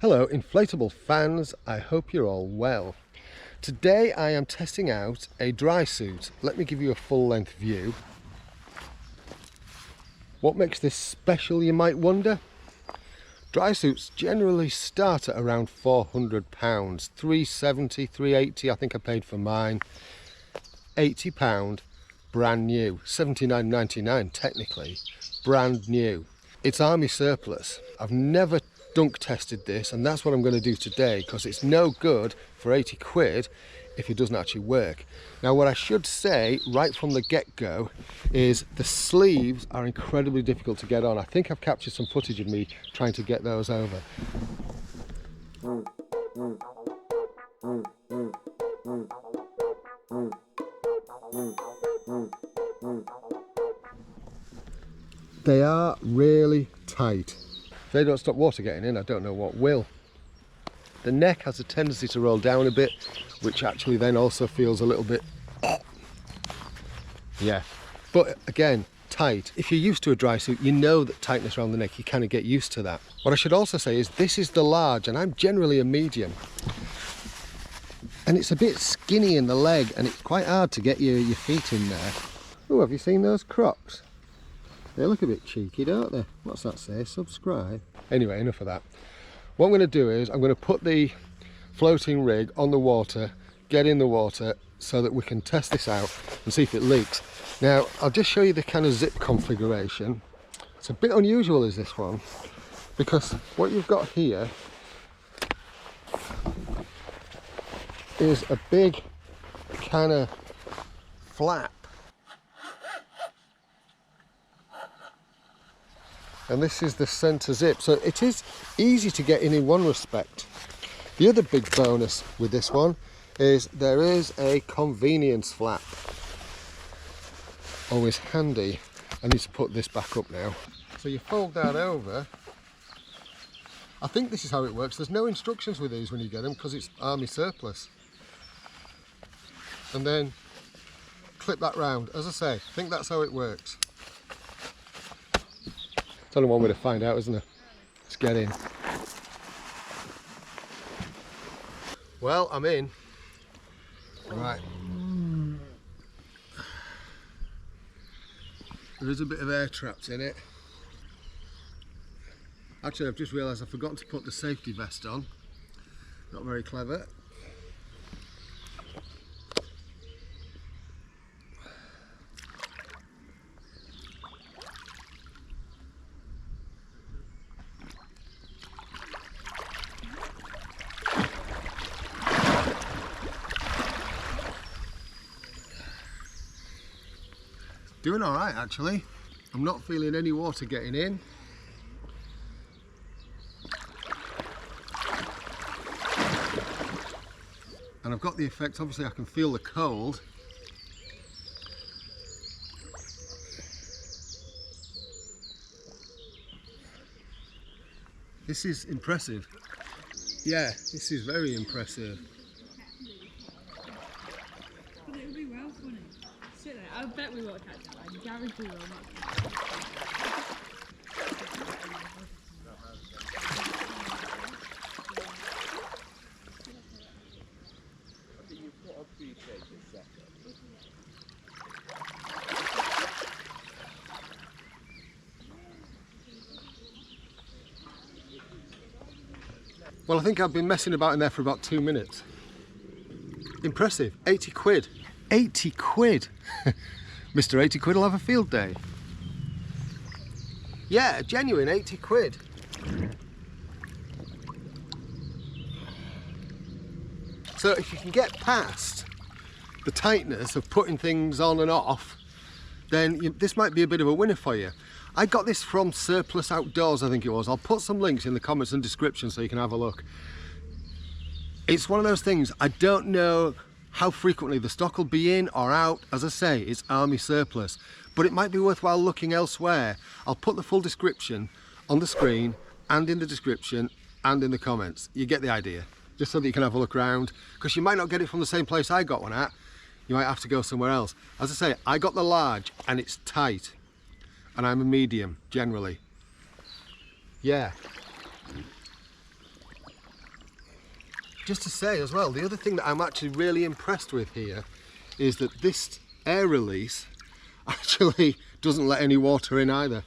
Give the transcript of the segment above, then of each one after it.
Hello inflatable fans, I hope you're all well. Today I am testing out a Drysuit. Let me give you a full length view. What makes this special, you might wonder? Drysuits generally start at around £400, 370, 380 I think I paid for mine. £80 brand new, $79.99 technically, brand new. It's army surplus. I've never dunk tested this, and that's what I'm going to do today, because it's no good for 80 quid if it doesn't actually work. Now what I should say right from the get-go is the sleeves are incredibly difficult to get on. I think I've captured some footage of me trying to get those over. They are really tight. If they don't stop water getting in, I don't know what will. The neck has a tendency to roll down a bit, which actually then also feels a little bit, yeah. But again, tight. If you're used to a Drysuit, you know that tightness around the neck, you kind of get used to that. What I should also say is this is the large, and I'm generally a medium. And it's a bit skinny in the leg, and it's quite hard to get your feet in there. Oh, have you seen those Crocs? They look a bit cheeky, don't they? What's that say? Subscribe. Anyway, enough of that. What I'm going to do is I'm going to put the floating rig on the water, get in the water, so that we can test this out and see if it leaks. Now, I'll just show you the kind of zip configuration. It's a bit unusual, is this one, because what you've got here is a big kind of flap. And this is the center zip, so it is easy to get in one respect. The other big bonus with this one is there is a convenience flap. Always handy. I need to put this back up now. So you fold that over. I think this is how it works. There's no instructions with these when you get them because it's army surplus. And then clip that round. As I say, I think that's how it works. It's only one way to find out, isn't it? Let's get in. Well, I'm in. Right. There is a bit of air trapped in it. Actually, I've just realised I've forgotten to put the safety vest on. Not very clever. Doing all right, actually. I'm not feeling any water getting in. And I've got the effect, obviously I can feel the cold. This is impressive. Yeah, this is very impressive. I bet we won't catch that. I guarantee we will not. Well, I think I've been messing about in there for about 2 minutes. Impressive, 80 quid. 80 quid! Mr. 80 quid will have a field day. Yeah, genuine 80 quid. So if you can get past the tightness of putting things on and off, then this might be a bit of a winner for you. I got this from Surplus Outdoors, I think it was. I'll put some links in the comments and description so you can have a look. It's one of those things, I don't know how frequently the stock will be in or out. As I say, it's army surplus, but it might be worthwhile looking elsewhere. I'll put the full description on the screen and in the description and in the comments. You get the idea, just so that you can have a look around, because you might not get it from the same place I got one at. You might have to go somewhere else. As I say, I got the large and it's tight, and I'm a medium generally. Yeah. just to say as well, the other thing that I'm actually really impressed with here is that this air release actually doesn't let any water in either.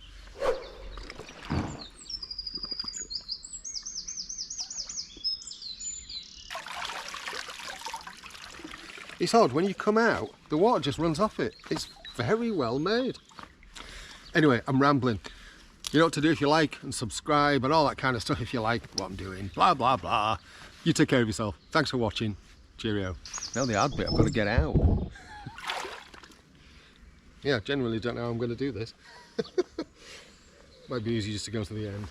It's odd, when you come out, the water just runs off it. It's very well made. Anyway, I'm rambling. You know what to do if you like, and subscribe and all that kind of stuff if you like what I'm doing. Blah, blah, blah. You take care of yourself. Thanks for watching. Cheerio. Now the hard bit, I've got to get out. Yeah, generally don't know how I'm going to do this. Might be easy just to go to the end.